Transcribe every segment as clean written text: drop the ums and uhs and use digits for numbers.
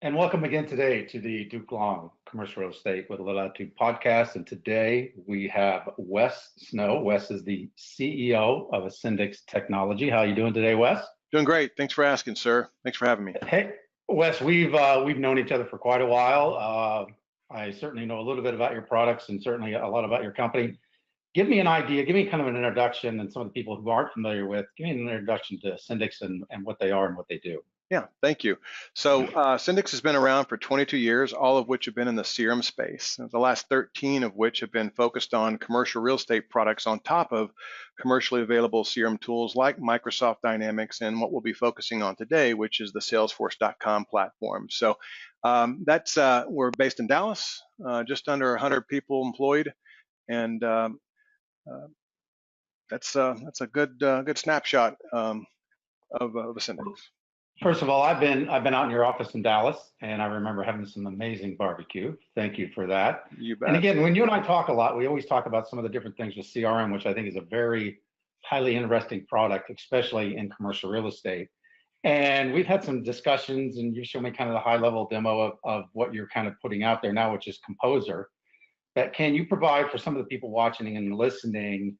And welcome again today to the Duke Long Commercial Real Estate with a Little Attitude podcast. And today we have Wes Snow. Wes is the CEO of Ascendix Technology. How are you doing today, Wes? Doing great. Thanks for asking, sir. Thanks for having me. Hey, Wes, we've known each other for quite a while. I certainly know a little bit about your products and certainly a lot about your company. Give me an idea, give me kind of an introduction, and some of the people who aren't familiar with, give me an introduction to Ascendix and what they are and what they do. Yeah, thank you. So Ascendix has been around for 22 years, all of which have been in the CRM space. The last 13 of which have been focused on commercial real estate products on top of commercially available CRM tools like Microsoft Dynamics and what we'll be focusing on today, which is the Salesforce.com platform. So we're based in Dallas, just under 100 people employed, and that's a good snapshot of Ascendix. First of all, I've been out in your office in Dallas, and I remember having some amazing barbecue. Thank you for that. You bet. And again, when you and I talk a lot, we always talk about some of the different things with CRM, which I think is a very highly interesting product, especially in commercial real estate. And we've had some discussions, and you showed me kind of the high-level demo of what you're kind of putting out there now, which is Composer. But can you provide for some of the people watching and listening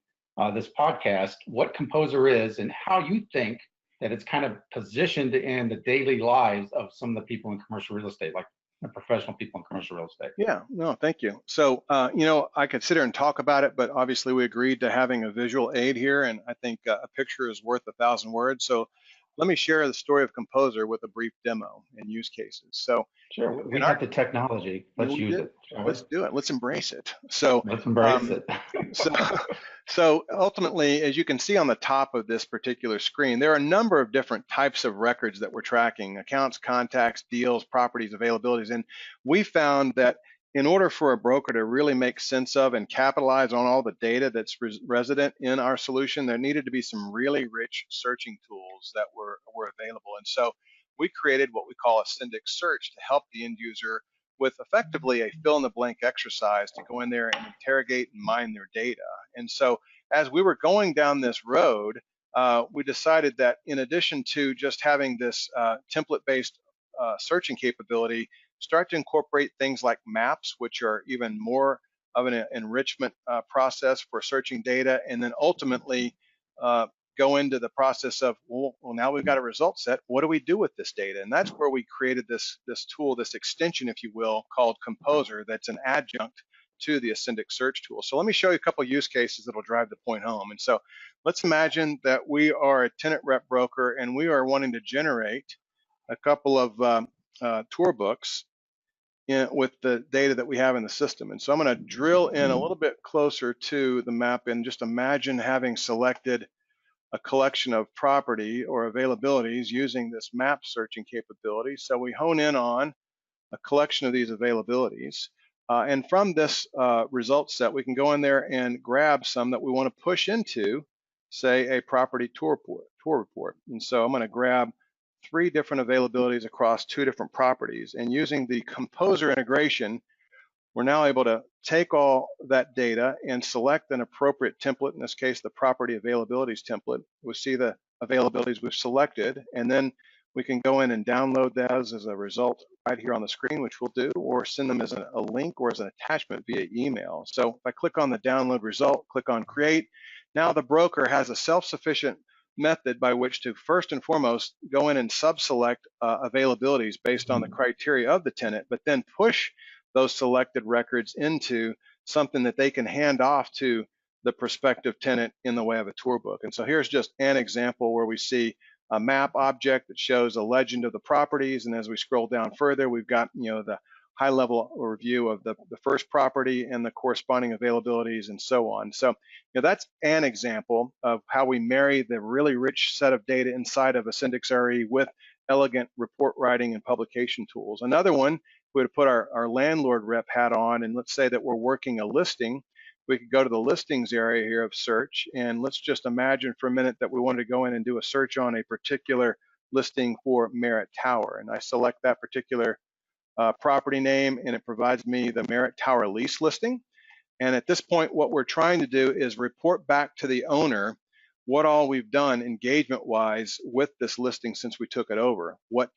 this podcast what Composer is and how you think that it's kind of positioned in the daily lives of some of the people in commercial real estate, like the professional people in commercial real estate? Yeah, no, thank you. So, I could sit here and talk about it, but obviously we agreed to having a visual aid here, and I think a picture is worth 1,000 words. So let me share the story of Composer with a brief demo and use cases. So sure, we have the technology. Let's use it. Let's do it. Let's embrace it. So let's embrace it. So ultimately, as you can see on the top of this particular screen, there are a number of different types of records that we're tracking: accounts, contacts, deals, properties, availabilities. And we found that in order for a broker to really make sense of and capitalize on all the data that's resident in our solution, there needed to be some really rich searching tools that were available. And so we created what we call Ascendix Search to help the end user with effectively a fill-in-the-blank exercise to go in there and interrogate and mine their data. And so as we were going down this road, we decided that in addition to just having this template-based searching capability, start to incorporate things like maps, which are even more of an enrichment process for searching data, and then ultimately go into the process of, well, now we've got a result set. What do we do with this data? And that's where we created this tool, this extension, if you will, called Composer, that's an adjunct to the Ascendix search tool. So let me show you a couple of use cases that'll drive the point home. And so let's imagine that we are a tenant rep broker and we are wanting to generate a couple of tour books with the data that we have in the system. And so I'm going to drill in a little bit closer to the map and just imagine having selected a collection of property or availabilities using this map searching capability. So we hone in on a collection of these availabilities. And from this result set, we can go in there and grab some that we want to push into, say, a property tour report. And so I'm going to grab 3 different availabilities across 2 different properties. And using the Composer integration, we're now able to take all that data and select an appropriate template, in this case, the property availabilities template. We'll see the availabilities we've selected, and then we can go in and download those as a result right here on the screen, which we'll do, or send them as a link or as an attachment via email. So if I click on the download result, click on create, now the broker has a self-sufficient method by which to first and foremost go in and sub-select availabilities based on the criteria of the tenant, but then push those selected records into something that they can hand off to the prospective tenant in the way of a tour book. And so here's just an example where we see a map object that shows a legend of the properties. And as we scroll down further, we've got, the high level review of the first property and the corresponding availabilities and so on. So, that's an example of how we marry the really rich set of data inside of Ascendix CRE with elegant report writing and publication tools. Another one, we would put our landlord rep hat on, and let's say that we're working a listing. We could go to the listings area here of search, and let's just imagine for a minute that we wanted to go in and do a search on a particular listing for Merritt Tower. And I select that particular property name, and it provides me the Merritt Tower lease listing. And at this point, what we're trying to do is report back to the owner what all we've done engagement-wise with this listing since we took it over. What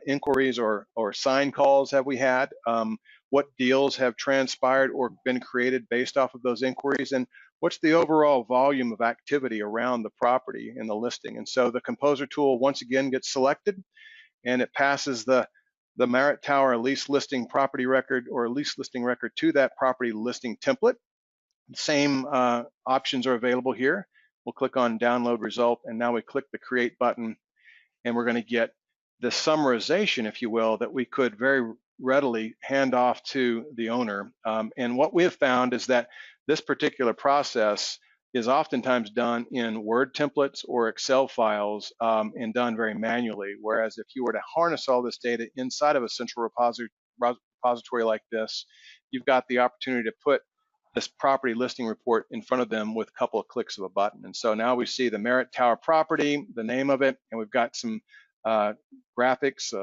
inquiries or sign calls have we had? What deals have transpired or been created based off of those inquiries? And what's the overall volume of activity around the property in the listing? And so the Composer tool once again gets selected, and it passes the Merritt Tower lease listing property record or lease listing record to that property listing template. Same options are available here. We'll click on download result, and now we click the create button, and we're going to get the summarization, if you will, that we could very readily hand off to the owner. And what we have found is that this particular process is oftentimes done in Word templates or Excel files and done very manually. Whereas if you were to harness all this data inside of a central repository like this, you've got the opportunity to put this property listing report in front of them with a couple of clicks of a button. And so now we see the Merritt Tower property, the name of it, and we've got some graphics,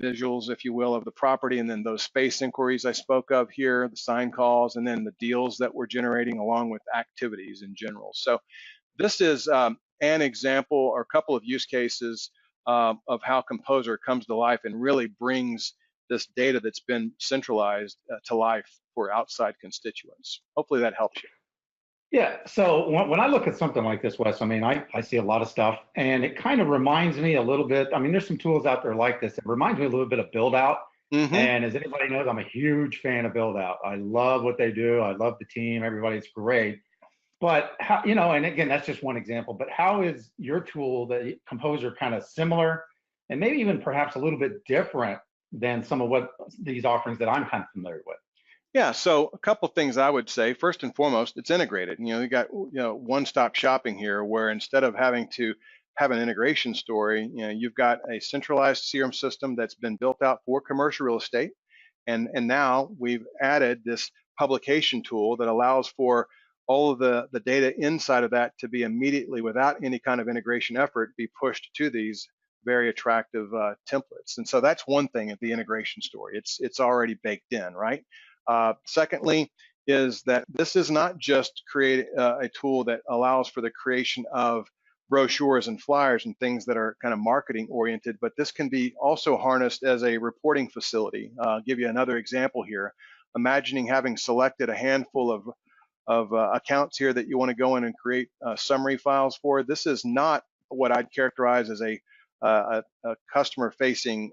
visuals, if you will, of the property, and then those space inquiries I spoke of here, the sign calls, and then the deals that we're generating along with activities in general. So this is an example or a couple of use cases of how Composer comes to life and really brings this data that's been centralized to life for outside constituents. Hopefully that helps you. Yeah, so when I look at something like this, Wes, I mean, I see a lot of stuff, and it kind of reminds me a little bit. I mean, there's some tools out there like this. It reminds me a little bit of Build Out. And as anybody knows, I'm a huge fan of Build Out. I love what they do. I love the team. Everybody's great. But how, you know, and again, that's just one example. But how is your tool, the Composer, kind of similar, and maybe even perhaps a little bit different than some of what these offerings that I'm kind of familiar with? Yeah, so a couple things I would say. First and foremost, it's integrated. You got one-stop shopping here, where instead of having to have an integration story, you've got a centralized CRM system that's been built out for commercial real estate, and now we've added this publication tool that allows for all of the data inside of that to be immediately, without any kind of integration effort, be pushed to these very attractive templates. And so that's one thing at the integration story. It's already baked in, right? Secondly, is that this is not just create a tool that allows for the creation of brochures and flyers and things that are kind of marketing oriented, but this can be also harnessed as a reporting facility. I'll give you another example here. Imagining having selected a handful of accounts here that you want to go in and create summary files for. This is not what I'd characterize as a customer-facing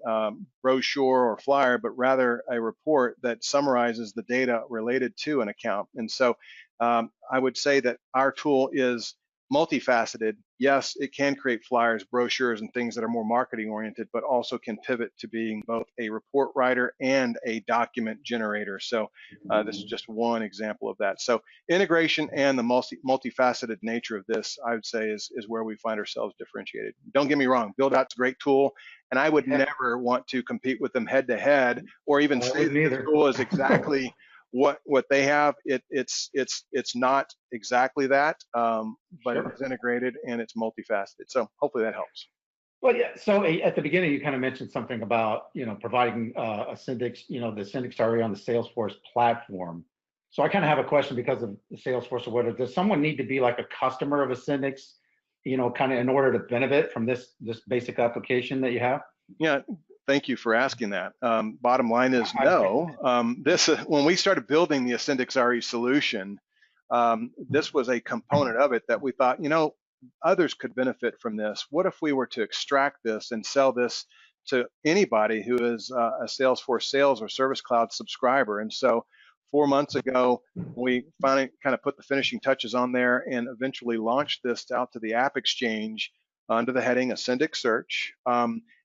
brochure or flyer, but rather a report that summarizes the data related to an account. And so I would say that our tool is multifaceted. Yes, it can create flyers, brochures, and things that are more marketing oriented, but also can pivot to being both a report writer and a document generator. So this is just one example of that. So integration and the multifaceted nature of this, I would say, is where we find ourselves differentiated. Don't get me wrong, Build Out's a great tool, and I would never want to compete with them head to head, or even say that the tool is exactly what they have. It's not exactly that, but sure, it's integrated and it's multifaceted. So hopefully that helps. Well, yeah. So at the beginning, you kind of mentioned something about providing Ascendix, the Ascendix CRE on the Salesforce platform. So I kind of have a question because of the Salesforce or whatever. Does someone need to be like a customer of Ascendix, kind of in order to benefit from this basic application that you have? Yeah. Thank you for asking that. Bottom line is no. When we started building the Ascendix RE solution, this was a component of it that we thought, others could benefit from this. What if we were to extract this and sell this to anybody who is a Salesforce Sales or Service Cloud subscriber? And so 4 months ago, we finally kind of put the finishing touches on there and eventually launched this out to the App Exchange under the heading Ascendix Search.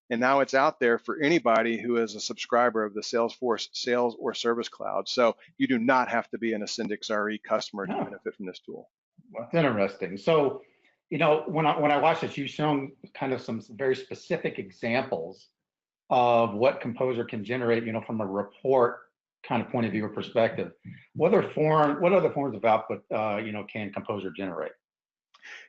And now it's out there for anybody who is a subscriber of the Salesforce Sales or Service Cloud. So you do not have to be an Ascendix RE customer to benefit from this tool. Well, that's interesting. So, when I watched this, you've shown kind of some very specific examples of what Composer can generate, from a report kind of point of view or perspective. What other forms of output, can Composer generate?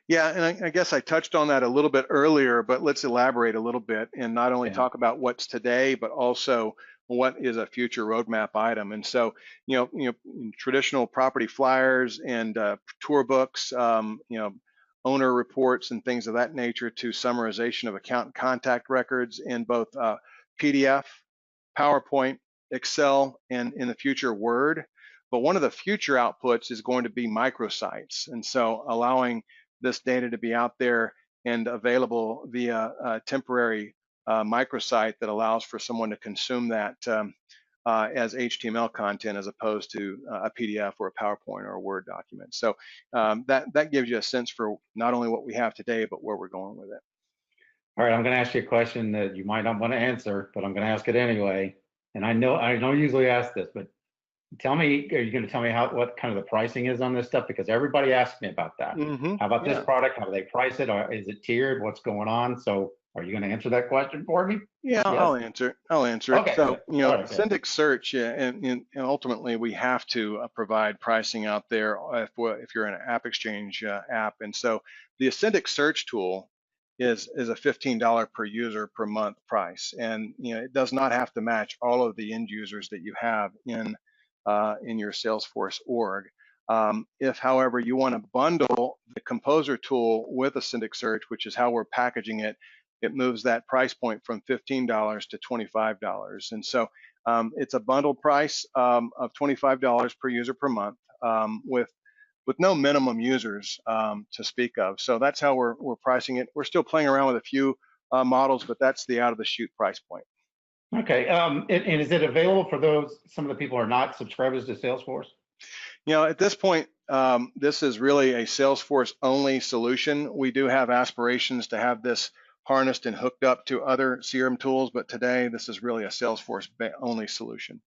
Yeah, and I guess I touched on that a little bit earlier, but let's elaborate a little bit and not only talk about what's today, but also what is a future roadmap item. And so, traditional property flyers and tour books, owner reports and things of that nature to summarization of account and contact records in both PDF, PowerPoint, Excel, and in the future Word. But one of the future outputs is going to be microsites. And so allowing this data to be out there and available via a temporary microsite that allows for someone to consume that as HTML content as opposed to a PDF or a PowerPoint or a Word document. So that gives you a sense for not only what we have today, but where we're going with it. All right, I'm going to ask you a question that you might not want to answer, but I'm going to ask it anyway. And I don't usually ask this, but tell me, are you going to tell me what kind of the pricing is on this stuff? Because everybody asks me about that. How about this product? How do they price it? Or is it tiered? What's going on? So are you going to answer that question for me? Yeah, yes. I'll answer it. Okay, so, you know, Ascendix Search, and ultimately we have to provide pricing out there if you're an App Exchange app. And so the Ascendix Search tool is a $15 per user per month price. And, you know, it does not have to match all of the end users that you have in your Salesforce org. If, however, you want to bundle the Composer tool with Ascendix Search, which is how we're packaging it, it moves that price point from $15 to $25. And so it's a bundled price of $25 per user per month with no minimum users to speak of. So that's how we're pricing it. We're still playing around with a few models, but that's the out of the chute price point. Okay, and is it available for some of the people who are not subscribers to Salesforce? You know, at this point, this is really a Salesforce only solution. We do have aspirations to have this harnessed and hooked up to other CRM tools, but today this is really a Salesforce only solution.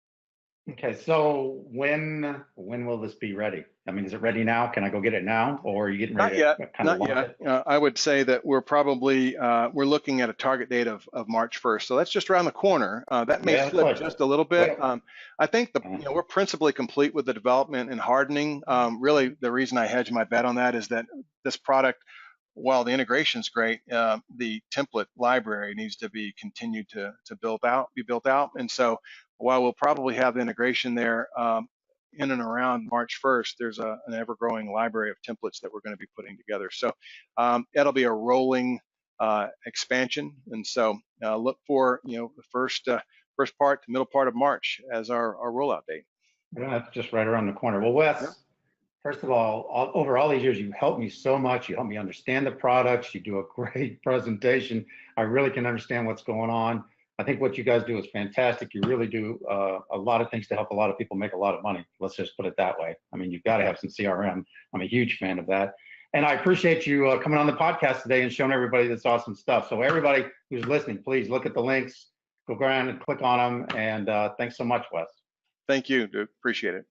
Okay, so when will this be ready? I mean, is it ready now? Can I go get it now, or are you getting ready to kind of launch it? I would say that we're probably we're looking at a target date of March 1st, so that's just around the corner. That may slip just a little bit. I think we're principally complete with the development and hardening. Really, the reason I hedge my bet on that is that this product, while the integration's great, the template library needs to be continued to be built out. And so while we'll probably have the integration there in and around March 1st, there's an ever-growing library of templates that we're going to be putting together. So it'll be a rolling expansion. And so look for the first part to middle part of March as our rollout date. Yeah, that's just right around the corner. Well, Wes, first of all, over all these years, you've helped me so much. You helped me understand the products. You do a great presentation. I really can understand what's going on. I think what you guys do is fantastic. You really do a lot of things to help a lot of people make a lot of money. Let's just put it that way. I mean, you've got to have some CRM. I'm a huge fan of that. And I appreciate you coming on the podcast today and showing everybody this awesome stuff. So everybody who's listening, please look at the links, go around and click on them. And thanks so much, Wes. Thank you, Duke. Appreciate it.